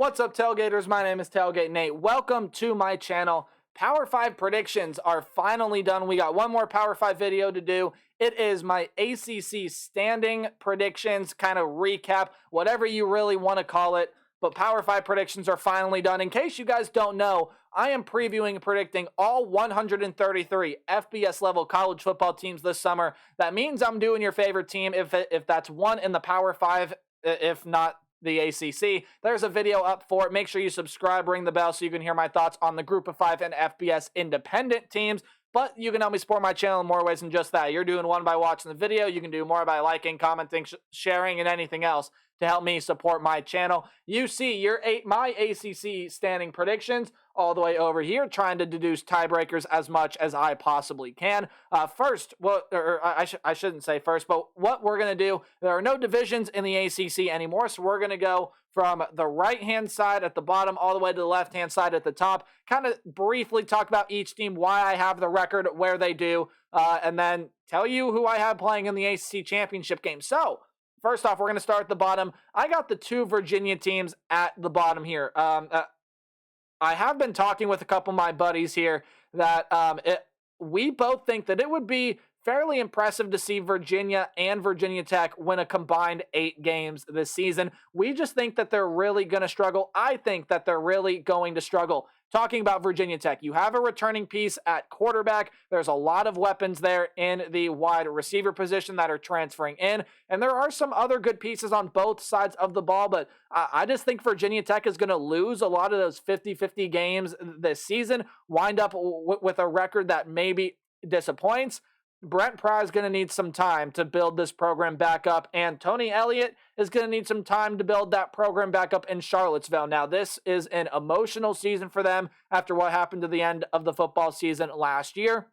What's up, Tailgaters? My name is Tailgate Nate. Welcome to my channel. Power 5 predictions are finally done. We got one more Power 5 video to do. It is my ACC standing predictions, kind of recap, whatever you really want to call it. But Power 5 predictions are finally done. In case you guys don't know, I am previewing and predicting all 133 FBS level college football teams this summer. That means I'm doing your favorite team if that's one in the Power 5, if not the ACC. There's a video up for it. Make sure you subscribe, ring the bell so you can hear my thoughts on the Group of 5 and FBS independent teams. But you can help me support my channel in more ways than just that. You're doing one by watching the video. You can do more by liking, commenting, sharing, and anything else to help me support my channel. You see my ACC standing predictions all the way over here, trying to deduce tiebreakers as much as I possibly can. I shouldn't say first, but what we're going to do, there are no divisions in the ACC anymore, so we're going to go from the right-hand side at the bottom all the way to the left-hand side at the top, kind of briefly talk about each team, why I have the record where they do, and then tell you who I have playing in the ACC championship game. So, first off, we're going to start at the bottom. I got the two Virginia teams at the bottom here. I have been talking with a couple of my buddies here that we both think that it would be fairly impressive to see Virginia and Virginia Tech win a combined 8 games this season. We just think that they're really going to struggle. I think that they're really going to struggle. Talking about Virginia Tech, you have a returning piece at quarterback. There's a lot of weapons there in the wide receiver position that are transferring in, and there are some other good pieces on both sides of the ball, but I just think Virginia Tech is going to lose a lot of those 50-50 games this season, wind up with a record that maybe disappoints. Brent Pry is going to need some time to build this program back up, and Tony Elliott is going to need some time to build that program back up in Charlottesville. Now, this is an emotional season for them after what happened to the end of the football season last year.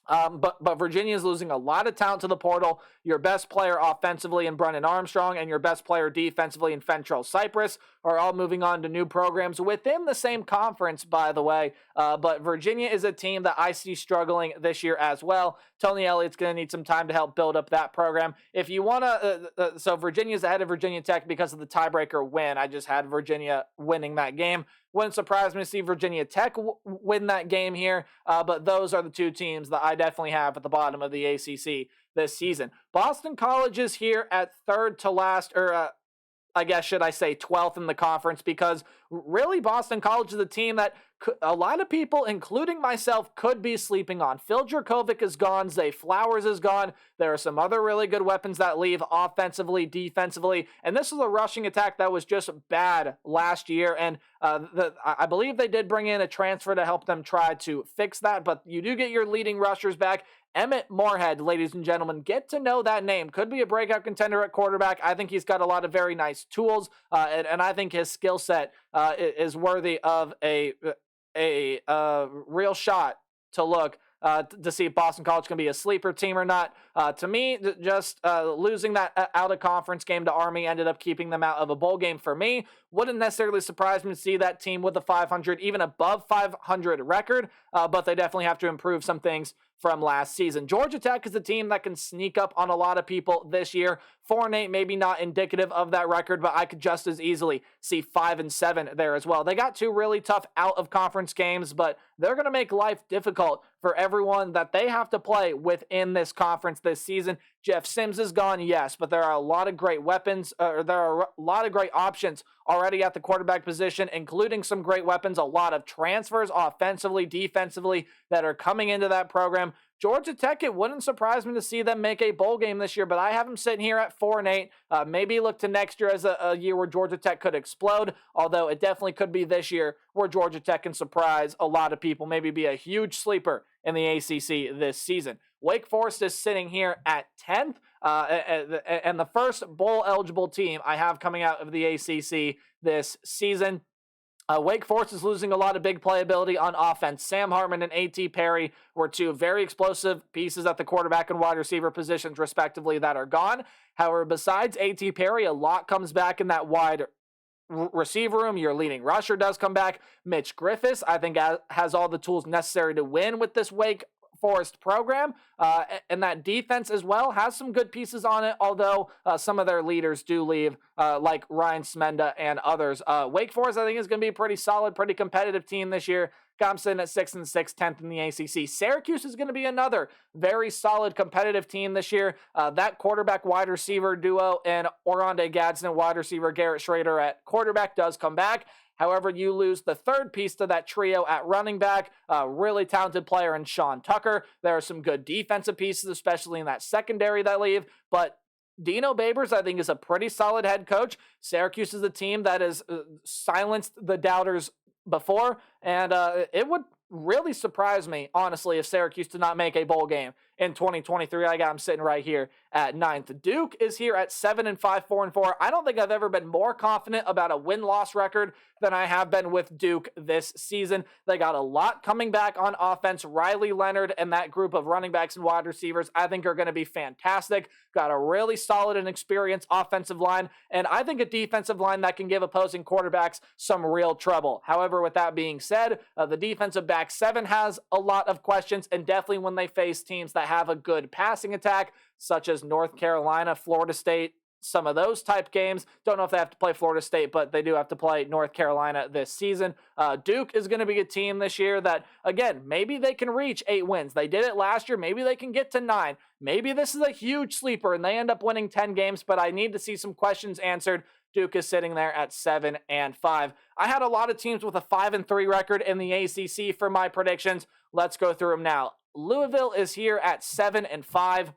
But Virginia is losing a lot of talent to the portal. Your best player offensively in Brennan Armstrong and your best player defensively in Fentrell Cypress are all moving on to new programs within the same conference, by the way. But Virginia is a team that I see struggling this year as well. Tony Elliott's going to need some time to help build up that program. If you want to, so Virginia's ahead of Virginia Tech because of the tiebreaker win. I just had Virginia winning that game. Wouldn't surprise me to see Virginia Tech win that game here, but those are the two teams that I definitely have at the bottom of the ACC this season. Boston College is here at third to last, or I guess should I say 12th in the conference, because really Boston College is a team that a lot of people, including myself, could be sleeping on. Phil Dracovic is gone. Zay Flowers is gone. There are some other really good weapons that leave offensively, defensively, and this is a rushing attack that was just bad last year, and I believe they did bring in a transfer to help them try to fix that, but you do get your leading rushers back. Emmett Moorhead, ladies and gentlemen, get to know that name. Could be a breakout contender at quarterback. I think he's got a lot of very nice tools, and I think his skill set is worthy of a real shot to look to see if Boston College can be a sleeper team or not. To me, just losing that out-of-conference game to Army ended up keeping them out of a bowl game for me. Wouldn't necessarily surprise me to see that team with a 500, even above 500 record, but they definitely have to improve some things from last season. Georgia Tech is a team that can sneak up on a lot of people this year. 4-8, maybe not indicative of that record, but I could just as easily see 5-7 there as well. They got 2 really tough out-of-conference games, but they're going to make life difficult for everyone that they have to play within this conference this season. Jeff Sims is gone, yes, but there are a lot of great weapons, there are a lot of great options already at the quarterback position, including some great weapons, a lot of transfers offensively, defensively that are coming into that program. Georgia Tech, it wouldn't surprise me to see them make a bowl game this year, but I have them sitting here at 4-8. Maybe look to next year as a year where Georgia Tech could explode, although it definitely could be this year where Georgia Tech can surprise a lot of people, maybe be a huge sleeper in the ACC this season. Wake Forest is sitting here at 10th, and the first bowl-eligible team I have coming out of the ACC this season. Wake Forest is losing a lot of big playability on offense. Sam Hartman and A.T. Perry were 2 very explosive pieces at the quarterback and wide receiver positions, respectively, that are gone. However, besides A.T. Perry, a lot comes back in that wide receiver room. Your leading rusher does come back. Mitch Griffiths, I think, has all the tools necessary to win with this Wake Forest program, and that defense as well has some good pieces on it, although some of their leaders do leave, like Ryan Smenda and others. Wake Forest, I think, is going to be a pretty solid, pretty competitive team this year. Got sitting at 6-6, 10th in the ACC. Syracuse is going to be another very solid competitive team this year. That quarterback wide receiver duo and Oronde Gadsden, wide receiver Garrett Schrader at quarterback, does come back. However, you lose the third piece to that trio at running back, a really talented player in Sean Tucker. There are some good defensive pieces, especially in that secondary that leave, but Dino Babers, I think, is a pretty solid head coach. Syracuse is a team that has silenced the doubters before, and it would really surprise me, honestly, if Syracuse did not make a bowl game in 2023. I got them sitting right here at 9th. Duke is here at 7-5, 4-4. I don't think I've ever been more confident about a win-loss record than I have been with Duke this season. They got a lot coming back on offense. Riley Leonard and that group of running backs and wide receivers, I think, are going to be fantastic. Got a really solid and experienced offensive line, and I think a defensive line that can give opposing quarterbacks some real trouble. However, with that being said, the defensive back seven has a lot of questions, and definitely when they face teams that have a good passing attack, such as North Carolina, Florida State, some of those type games. Don't know if they have to play Florida State, but they do have to play North Carolina this season. Duke is going to be a team this year that, again, maybe they can reach 8 wins. They did it last year. Maybe they can get to 9. Maybe this is a huge sleeper and they end up winning 10 games, but I need to see some questions answered. Duke is sitting there at 7-5. I had a lot of teams with a 5-3 record in the ACC for my predictions. Let's go through them now. Louisville is here at 7-5.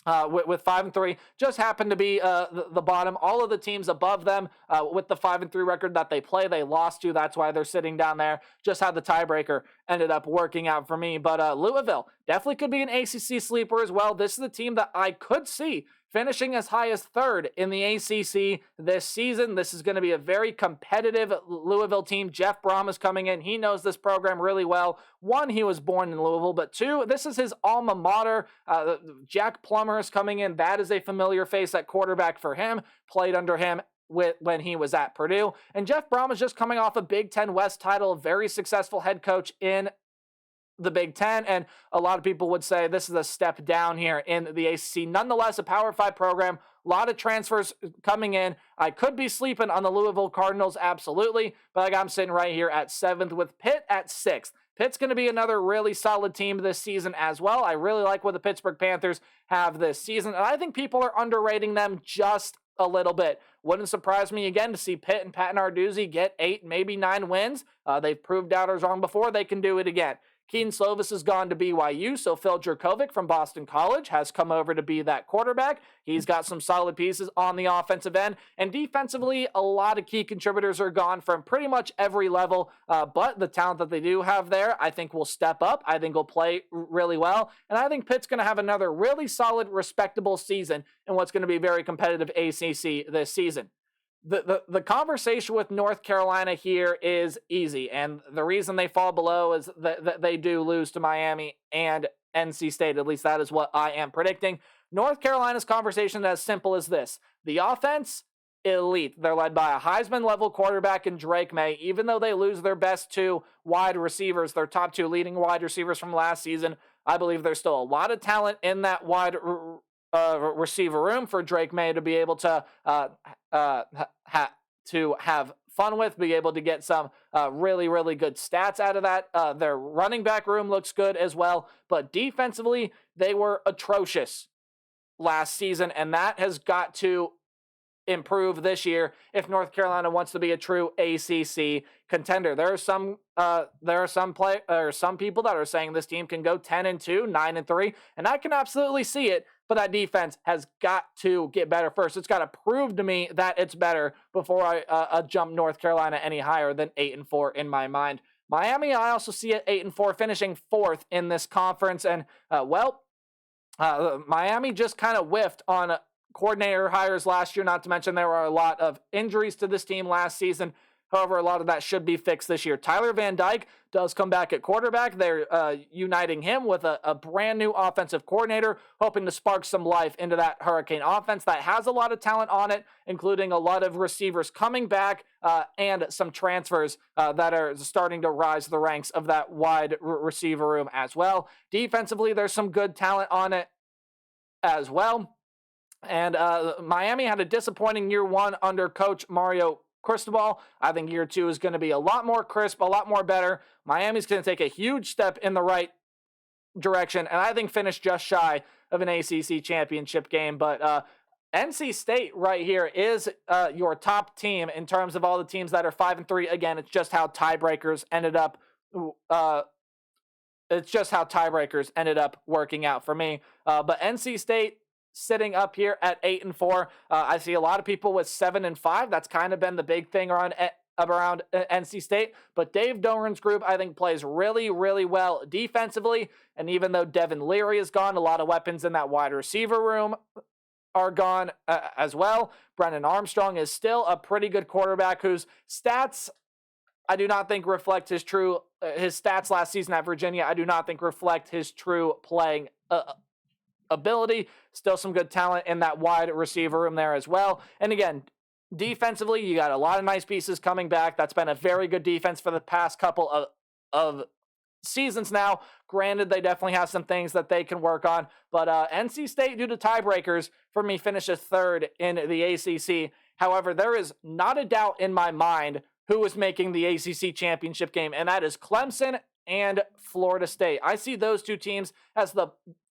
With 5-3, just happened to be the bottom. All of the teams above them with the 5-3 record that they play, they lost to. That's why they're sitting down there. Just how the tiebreaker ended up working out for me. But Louisville definitely could be an ACC sleeper as well. This is the team that I could see finishing as high as 3rd in the ACC this season. This is going to be a very competitive Louisville team. Jeff Brom is coming in. He knows this program really well. 1, he was born in Louisville, but 2, this is his alma mater. Jack Plummer is coming in. That is a familiar face at quarterback for him. Played under him when he was at Purdue. And Jeff Brom is just coming off a Big Ten West title, very successful head coach in the Big Ten, and a lot of people would say this is a step down here in the ACC. Nonetheless, a Power 5 program, a lot of transfers coming in. I could be sleeping on the Louisville Cardinals, absolutely, but I'm sitting right here at 7th with Pitt at 6th. Pitt's going to be another really solid team this season as well. I really like what the Pittsburgh Panthers have this season, and I think people are underrating them just a little bit. Wouldn't surprise me again to see Pitt and Pat Narduzzi get 8, maybe 9 wins. They've proved doubters wrong before. They can do it again. Keaton Slovis has gone to BYU, so Phil Jurkovec from Boston College has come over to be that quarterback. He's got some solid pieces on the offensive end, and defensively, a lot of key contributors are gone from pretty much every level, but the talent that they do have there, I think will step up. I think will play really well, and I think Pitt's going to have another really solid, respectable season in what's going to be very competitive ACC this season. The conversation with North Carolina here is easy, and the reason they fall below is that they do lose to Miami and NC State. At least that is what I am predicting. North Carolina's conversation is as simple as this. The offense, elite. They're led by a Heisman-level quarterback in Drake May. Even though they lose their best 2 wide receivers, their top 2 leading wide receivers from last season, I believe there's still a lot of talent in that wide receiver room for Drake May to be able to have fun with, be able to get some really, really good stats out of that. Their running back room looks good as well, but defensively, they were atrocious last season, and that has got to improve this year if North Carolina wants to be a true ACC contender. There are some people that are saying this team can go 10-2, 9-3, and I can absolutely see it. But that defense has got to get better first. It's got to prove to me that it's better before I jump North Carolina any higher than 8-4 in my mind. Miami, I also see at 8-4, finishing 4th in this conference. And Miami just kind of whiffed on coordinator hires last year. Not to mention there were a lot of injuries to this team last season. However, a lot of that should be fixed this year. Tyler Van Dyke does come back at quarterback. They're uniting him with a brand new offensive coordinator, hoping to spark some life into that Hurricane offense that has a lot of talent on it, including a lot of receivers coming back and some transfers that are starting to rise the ranks of that wide receiver room as well. Defensively, there's some good talent on it as well. And Miami had a disappointing year one under coach Mario Cristobal. I think year two is going to be a lot more crisp, a lot more better. Miami's going to take a huge step in the right direction, and I think finish just shy of an ACC championship game. But NC State right here is your top team in terms of all the teams that are 5-3. Again, it's just how tiebreakers ended up. It's just how tiebreakers ended up working out for me. But NC State sitting up here at 8-4. I see a lot of people with 7-5. That's kind of been the big thing around NC State. But Dave Doran's group, I think, plays really, really well defensively. And even though Devin Leary is gone, a lot of weapons in that wide receiver room are gone as well. Brennan Armstrong is still a pretty good quarterback whose stats I do not think reflect his stats last season at Virginia. I do not think reflect his true playing ability. Still some good talent in that wide receiver room there as well. And again, defensively, you got a lot of nice pieces coming back. That's been a very good defense for the past couple of seasons now. Granted, they definitely have some things that they can work on. But NC State, due to tiebreakers, for me, finishes third in the ACC. However, there is not a doubt in my mind who is making the ACC championship game, and that is Clemson and Florida State. I see those two teams as the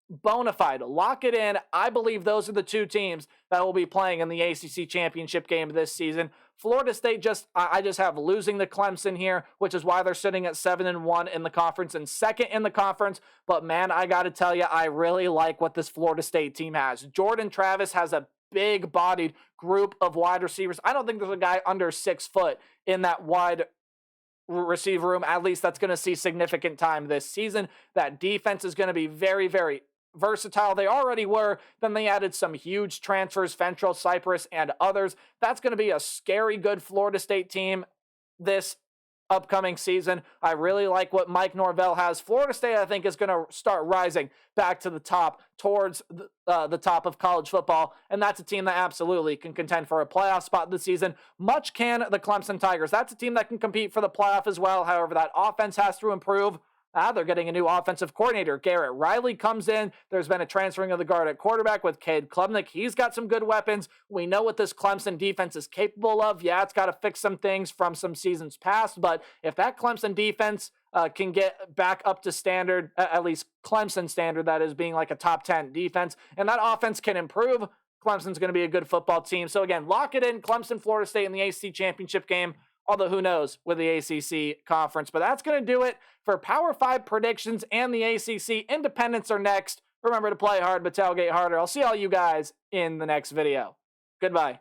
bona fide, lock it in. I believe those are the two teams that will be playing in the ACC championship game this season. Florida State I just have losing to Clemson here, which is why they're sitting at 7-1 in the conference and second in the conference. But man, I got to tell you, I really like what this Florida State team has. Jordan Travis has a big-bodied group of wide receivers. I don't think there's a guy under 6 foot in that wide receiver room, at least that's going to see significant time this season. That defense is going to be very, very versatile. They already were. Then they added some huge transfers, Fentrell, Cypress, and others. That's going to be a scary good Florida State team this upcoming season. I really like what Mike Norvell has. Florida State, I think, is going to start rising back to the top towards the top of college football, and that's a team that absolutely can contend for a playoff spot this season. Much can the Clemson Tigers. That's a team that can compete for the playoff as well. However, that offense has to improve. They're getting a new offensive coordinator. Garrett Riley comes in. There's been a transferring of the guard at quarterback with Cade Klubnik. He's got some good weapons. We know what this Clemson defense is capable of. Yeah, it's got to fix some things from some seasons past, but if that Clemson defense can get back up to standard, at least Clemson standard, that is being like a top 10 defense, and that offense can improve, Clemson's going to be a good football team. So again, lock it in, Clemson, Florida State in the ACC championship game. Although who knows with the ACC conference. But that's going to do it for Power 5 predictions and the ACC. Independents are next. Remember to play hard, but tailgate harder. I'll see all you guys in the next video. Goodbye.